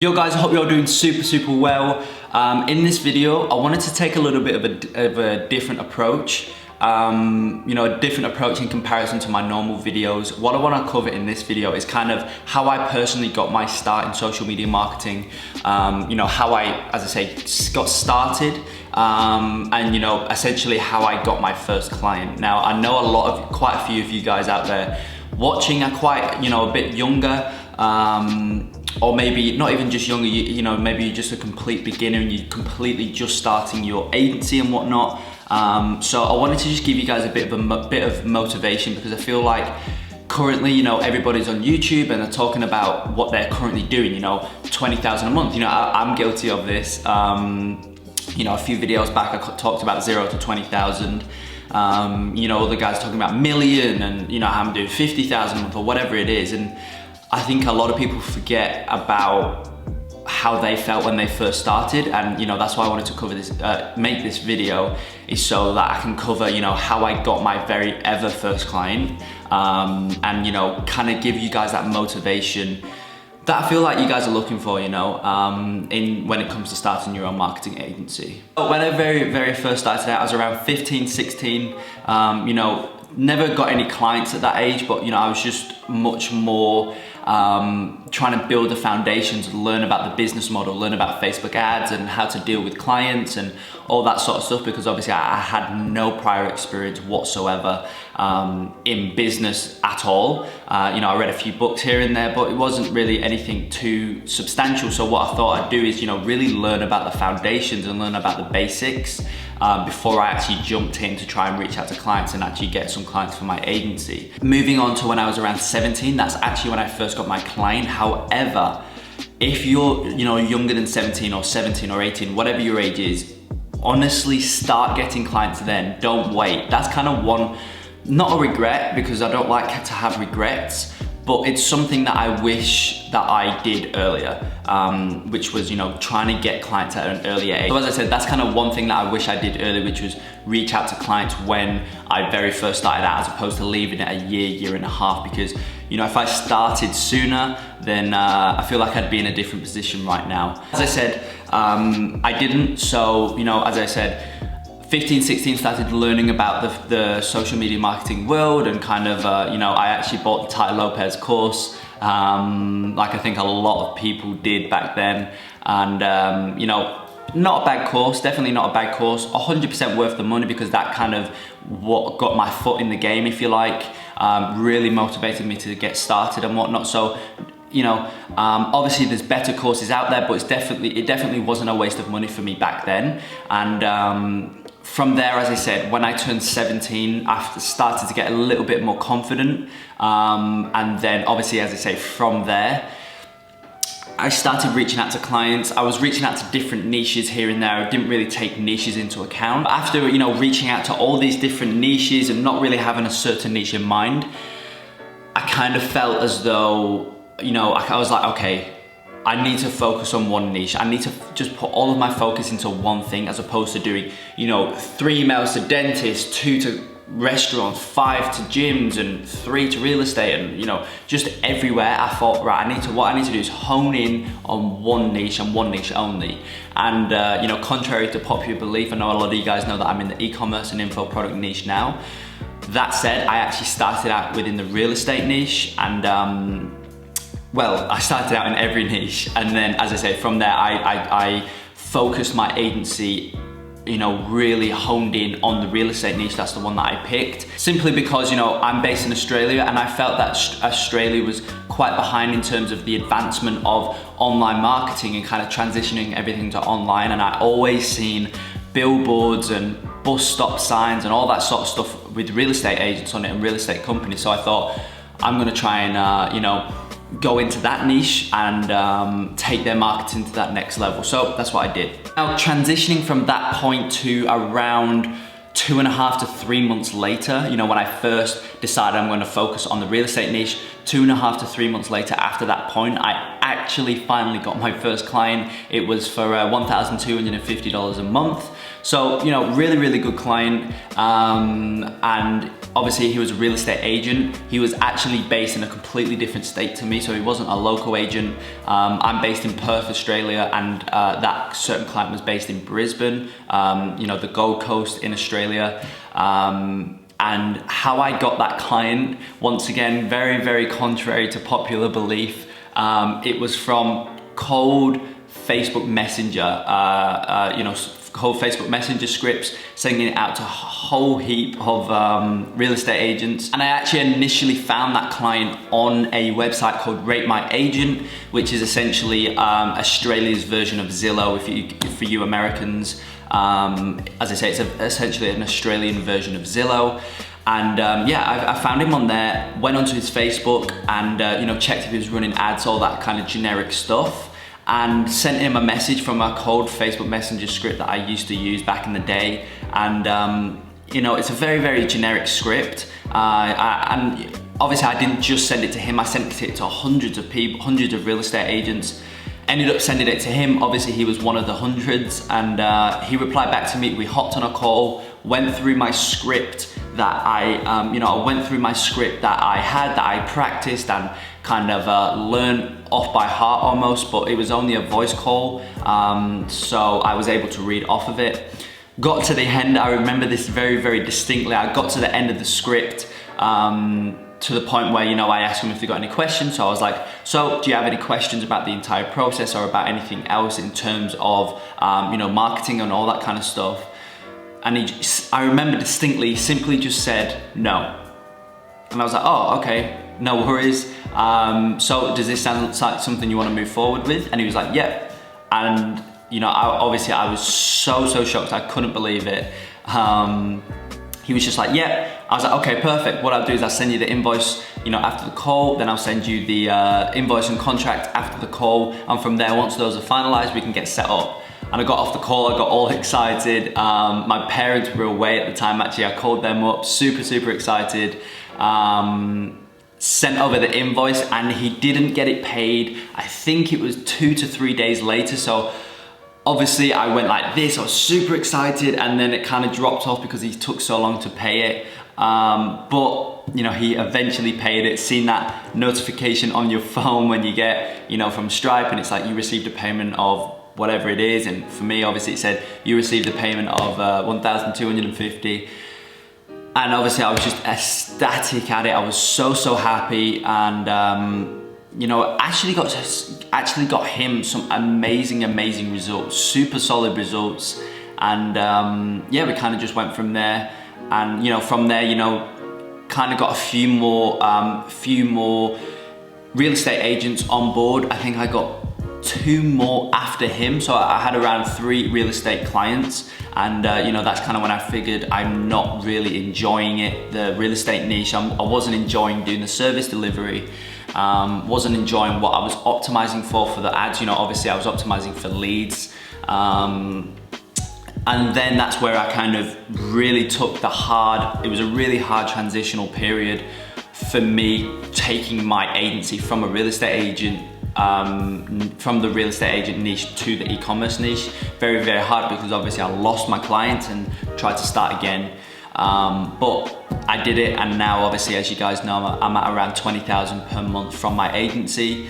Yo guys, I hope you're doing super well. In this video, I wanted to take a little bit of a different approach. A different approach in comparison to my normal videos. What I want to cover in this video is kind of how I personally got my start in social media marketing. How I, as I say, got started, and essentially how I got my first client. Now, I know quite a few of you guys out there watching are quite, a bit younger. Or maybe not even just younger, maybe you're just a complete beginner and you're completely just starting your agency and whatnot. So I wanted to just give you guys a bit of motivation, because I feel like currently, everybody's on YouTube and they're talking about what they're currently doing, 20,000 a month. I'm guilty of this. A few videos back I talked about 0 to 20,000. Other guys talking about million and how I'm doing 50,000 a month or whatever it is. And I think a lot of people forget about how they felt when they first started, and that's why I wanted to cover this, make this video, is so that I can cover how I got my very ever first client, and kind of give you guys that motivation that I feel like you guys are looking for, when it comes to starting your own marketing agency. When I very first started out, I was around 15, 16, never got any clients at that age, but I was just much more trying to build the foundations, learn about the business model, learn about Facebook ads and how to deal with clients and all that sort of stuff, because obviously I had no prior experience whatsoever in business at all. I read a few books here and there, but it wasn't really anything too substantial. So what I thought I'd do is really learn about the foundations and learn about the basics before I actually jumped in to try and reach out to clients and actually get some clients for my agency. Moving on to when I was around 17, that's actually when I first got my client. However, if you're younger than 17 or 18, whatever your age is, honestly start getting clients then. Don't wait. That's kind of one, not a regret, because I don't like to have regrets, but it's something that I wish that I did earlier, which was, trying to get clients at an earlier age. So as I said, that's kind of one thing that I wish I did earlier, which was reach out to clients when I very first started out, as opposed to leaving it a year and a half, because, if I started sooner, then I feel like I'd be in a different position right now. As I said, I didn't, so, as I said, 15, 16 started learning about the social media marketing world, and kind of, I actually bought the Tai Lopez course, like I think a lot of people did back then. And, not a bad course, definitely not a bad course, 100% worth the money, because that kind of what got my foot in the game, if you like, really motivated me to get started and whatnot. So, obviously there's better courses out there, but it definitely wasn't a waste of money for me back then. And, from there, as I said, when I turned 17, I started to get a little bit more confident. And then obviously, as I say, from there, I started reaching out to clients. I was reaching out to different niches here and there. I didn't really take niches into account. After, reaching out to all these different niches and not really having a certain niche in mind, I kind of felt as though, I was like, okay, I need to focus on one niche. I need to just put all of my focus into one thing, as opposed to doing, 3 emails to dentists, 2 to restaurants, 5 to gyms, and 3 to real estate, and just everywhere. I thought, right, what I need to do is hone in on one niche and one niche only. And contrary to popular belief, I know a lot of you guys know that I'm in the e-commerce and info product niche now. That said, I actually started out within the real estate niche, and well, I started out in every niche, and then, as I say, from there I focused my agency, really honed in on the real estate niche. That's the one that I picked, simply because, I'm based in Australia, and I felt that Australia was quite behind in terms of the advancement of online marketing and kind of transitioning everything to online. And I always seen billboards and bus stop signs and all that sort of stuff with real estate agents on it and real estate companies. So I thought, I'm gonna try and, go into that niche and take their marketing to that next level. So that's what I did. Now, transitioning from that point to around 2.5 to 3 months later, when I first decided I'm going to focus on the real estate niche, 2.5 to 3 months later, after that point, I actually finally got my first client. It was for $1,250 a month. So, you know, really, really good client. And obviously he was a real estate agent. He was actually based in a completely different state to me, so he wasn't a local agent. I'm based in Perth, Australia, and that certain client was based in Brisbane, you know, the Gold Coast in Australia. And how I got that client, once again, very, very contrary to popular belief, it was from cold Facebook Messenger, you know, cold Facebook Messenger scripts, sending it out to a whole heap of real estate agents. And I actually initially found that client on a website called Rate My Agent, which is essentially Australia's version of Zillow for you Americans. As I say, it's essentially an Australian version of Zillow. And yeah, I found him on there, went onto his Facebook and you know, checked if he was running ads, all that kind of generic stuff, and sent him a message from a cold Facebook Messenger script that I used to use back in the day. And you know, it's a very, very generic script. And obviously I didn't just send it to him, I sent it to hundreds of people, hundreds of real estate agents. Ended up sending it to him. Obviously he was one of the hundreds, and he replied back to me. We hopped on a call, went through my script that I, you know, I went through my script that I had, that I practiced and kind of learned off by heart almost, but it was only a voice call. So I was able to read off of it. Got to the end, I remember this very, very distinctly. I got to the end of the script, to the point where, you know, I asked him if they got any questions. So I was like, so do you have any questions about the entire process or about anything else in terms of, you know, marketing and all that kind of stuff? And I remember distinctly, simply just said no. And I was like, oh, okay, no worries. So does this sound like something you want to move forward with? And he was like, yep. And, you know, obviously I was so shocked. I couldn't believe it. He was just like, yeah. I was like, okay, perfect. What I'll do is I'll send you the invoice, you know, after the call, then I'll send you the invoice and contract after the call. And from there, once those are finalized, we can get set up. And I got off the call, I got all excited. My parents were away at the time, actually. I called them up, super excited. Sent over the invoice and he didn't get it paid. I think it was 2 to 3 days later. So obviously I went like this, I was super excited, and then it kind of dropped off because he took so long to pay it. But you know, he eventually paid it. Seen that notification on your phone when you get, you know, from Stripe, and it's like you received a payment of whatever it is. And for me, obviously it said you received a payment of 1,250. And obviously I was just ecstatic at it. I was so happy, and you know, actually got him some amazing results, super solid results. And yeah, we kind of just went from there. And you know, from there, you know, kind of got a few more real estate agents on board. I think I got 2 more after him, so I had around 3 real estate clients. And you know, that's kind of when I figured I'm not really enjoying it, the real estate niche. I wasn't enjoying doing the service delivery, wasn't enjoying what I was optimizing for the ads. You know, obviously I was optimizing for leads. And then that's where I kind of really took it was a really hard transitional period for me, taking my agency from a real estate agent, from the real estate agent niche to the e-commerce niche. Very hard, because obviously I lost my clients and tried to start again. But I did it, and now obviously, as you guys know, I'm at around 20,000 per month from my agency.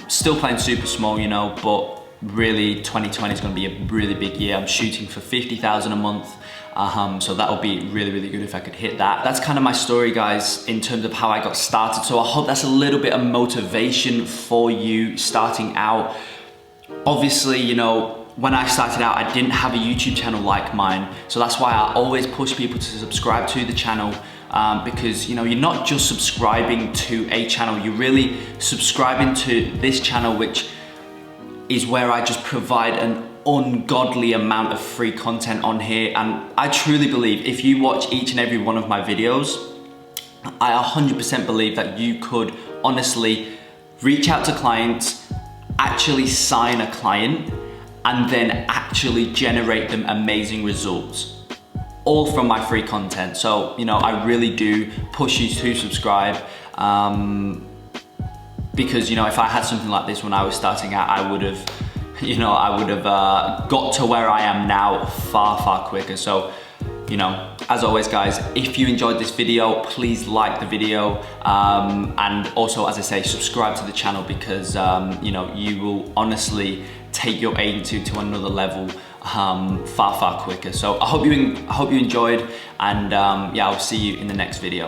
Still playing super small, you know, but really 2020 is going to be a really big year. I'm shooting for 50,000 a month. So that would be really good if I could hit that. That's kind of my story, guys, in terms of how I got started. So I hope that's a little bit of motivation for you starting out. Obviously, you know, when I started out, I didn't have a YouTube channel like mine. So that's why I always push people to subscribe to the channel, because, you know, you're not just subscribing to a channel, you're really subscribing to this channel, which is where I just provide an ungodly amount of free content on here. And I truly believe if you watch each and every one of my videos, I 100% believe that you could honestly reach out to clients, actually sign a client, and then actually generate them amazing results, all from my free content. So, you know, I really do push you to subscribe. because, you know, if I had something like this when I was starting out, I would have, you know, got to where I am now far quicker. So, you know, as always guys, if you enjoyed this video, please like the video, and also, as I say, subscribe to the channel, because you know, you will honestly take your agency to another level far quicker. So I hope you enjoyed, and yeah, I'll see you in the next video.